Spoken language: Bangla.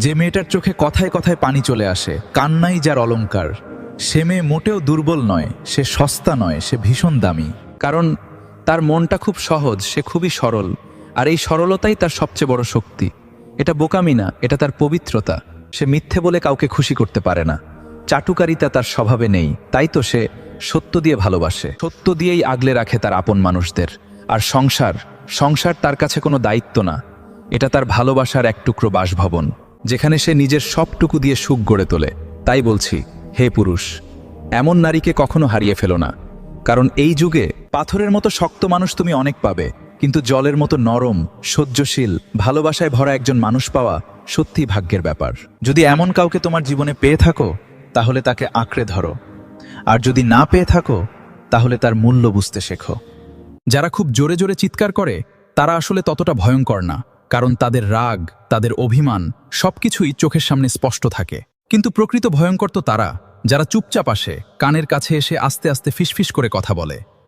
যে মেয়েটার চোখে কথায় কথায় পানি চলে আসে, কান্নাই যার অলংকার, সে মেয়ে মোটেও দুর্বল নয়, সে সস্তা নয়, সে ভীষণ দামি। কারণ তার মনটা খুব সহজ, সে খুবই সরল, আর এই সরলতাই তার সবচেয়ে বড় শক্তি। এটা বোকামি না, এটা তার পবিত্রতা। সে মিথ্যে বলে কাউকে খুশি করতে পারে না, চাটুকারিতা তার স্বভাবে নেই, তাই তো সে সত্য দিয়ে ভালোবাসে, সত্য দিয়েই আগলে রাখে তার আপন মানুষদের। আর সংসার সংসার তার কাছে কোনো দায়িত্ব না, এটা তার ভালোবাসার এক টুকরো বাসভবন, যেখানে সে নিজের সবটুকু দিয়ে সুখ গড়ে তোলে। তাই বলছি, হে পুরুষ, এমন নারীকে কখনো হারিয়ে ফেলো না, কারণ এই যুগে পাথরের মতো শক্ত মানুষ তুমি অনেক পাবে, কিন্তু জলের মতো নরম, সহ্যশীল, ভালোবাসায় ভরা একজন মানুষ পাওয়া সত্যিই ভাগ্যের ব্যাপার। যদি এমন কাউকে তোমার জীবনে পেয়ে থাকো, তাহলে তাকে আঁকড়ে ধরো, আর যদি না পেয়ে থাকো, তাহলে তার মূল্য বুঝতে শেখো। যারা খুব জোরে জোরে চিৎকার করে, তারা আসলে ততটা ভয়ঙ্কর না, কারণ তাদের রাগ, তাদের অভিমান সবকিছুই চোখের সামনে স্পষ্ট থাকে। কিন্তু প্রকৃত ভয়ঙ্কর তো তারা, যারা চুপচাপ আসে, কানের কাছে এসে আস্তে আস্তে ফিসফিস করে কথা বলে।